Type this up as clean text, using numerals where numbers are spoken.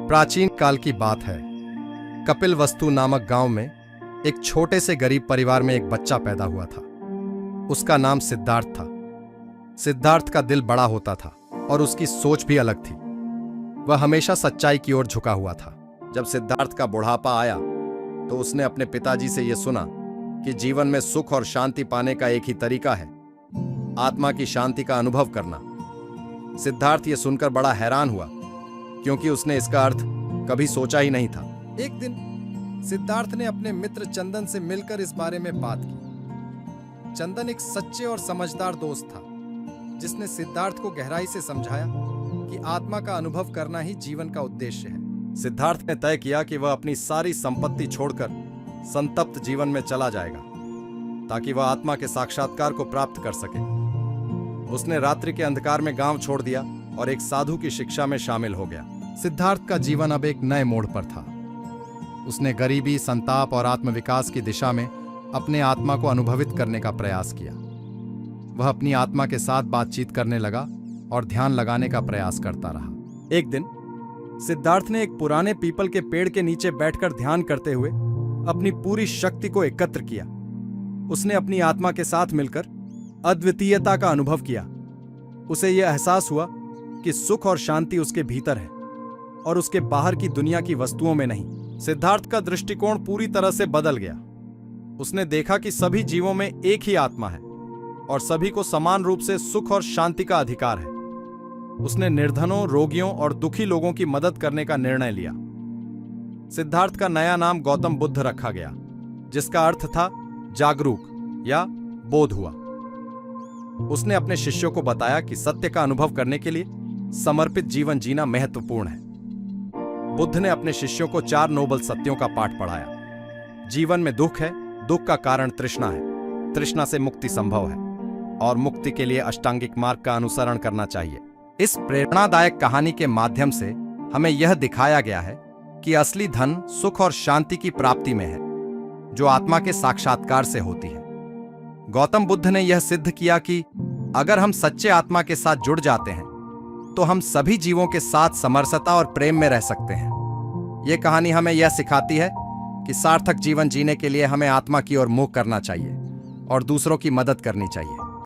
प्राचीन काल की बात है। कपिलवस्तु नामक गांव में एक छोटे से गरीब परिवार में एक बच्चा पैदा हुआ था। उसका नाम सिद्धार्थ था। सिद्धार्थ का दिल बड़ा होता था और उसकी सोच भी अलग थी। वह हमेशा सच्चाई की ओर झुका हुआ था। जब सिद्धार्थ का बुढ़ापा आया तो उसने अपने पिताजी से यह सुना कि जीवन में सुख और शांति पाने का एक ही तरीका है, आत्मा की शांति का अनुभव करना। सिद्धार्थ यह सुनकर बड़ा हैरान हुआ, क्योंकि उसने इसका अर्थ कभी सोचा ही नहीं था। एक दिन सिद्धार्थ ने अपने मित्र चंदन से मिलकर इस बारे में बात की। चंदन एक सच्चे और समझदार दोस्त था, जिसने सिद्धार्थ को गहराई से समझाया कि आत्मा का अनुभव करना ही जीवन का उद्देश्य है। सिद्धार्थ ने तय किया कि वह अपनी सारी संपत्ति छोड़कर संतप्त जीवन में चला जाएगा, ताकि वह आत्मा के साक्षात्कार को प्राप्त कर सके। उसने रात्रि के अंधकार में गांव छोड़ दिया और एक साधु की शिक्षा में शामिल हो गया। सिद्धार्थ का जीवन अब एक नए मोड़ पर था। उसने गरीबी, संताप और आत्मविकास की दिशा में अपने आत्मा को अनुभवित करने का प्रयास किया। वह अपनी आत्मा के साथ बातचीत करने लगा और ध्यान लगाने का प्रयास करता रहा। एक दिन सिद्धार्थ ने एक पुराने पीपल के पेड़ के नीचे बैठकर ध्यान करते हुए अपनी पूरी शक्ति को एकत्र किया। उसने अपनी आत्मा के साथ मिलकर अद्वितीयता का अनुभव किया। उसे यह एहसास हुआ कि सुख और शांति उसके भीतर है और उसके बाहर की दुनिया की वस्तुओं में नहीं। सिद्धार्थ का दृष्टिकोण पूरी तरह से बदल गया। उसने देखा कि सभी जीवों में एक ही आत्मा है और सभी को समान रूप से सुख और शांति का अधिकार है। उसने निर्धनों, रोगियों और दुखी लोगों की मदद करने का निर्णय लिया। सिद्धार्थ का नया नाम गौतम बुद्ध रखा गया, जिसका अर्थ था जागरूक या बोध हुआ। उसने अपने शिष्यों को बताया कि सत्य का अनुभव करने के लिए समर्पित जीवन जीना महत्वपूर्ण है। बुद्ध ने अपने शिष्यों को 4 नोबल सत्यों का पाठ पढ़ाया। जीवन में दुख है, दुख का कारण तृष्णा है, तृष्णा से मुक्ति संभव है और मुक्ति के लिए अष्टांगिक मार्ग का अनुसरण करना चाहिए। इस प्रेरणादायक कहानी के माध्यम से हमें यह दिखाया गया है कि असली धन सुख और शांति की प्राप्ति में है, जो आत्मा के साक्षात्कार से होती है। गौतम बुद्ध ने यह सिद्ध किया कि अगर हम सच्चे आत्मा के साथ जुड़ जाते हैं तो हम सभी जीवों के साथ समरसता और प्रेम में रह सकते हैं। यह कहानी हमें यह सिखाती है कि सार्थक जीवन जीने के लिए हमें आत्मा की ओर मुख करना चाहिए और दूसरों की मदद करनी चाहिए।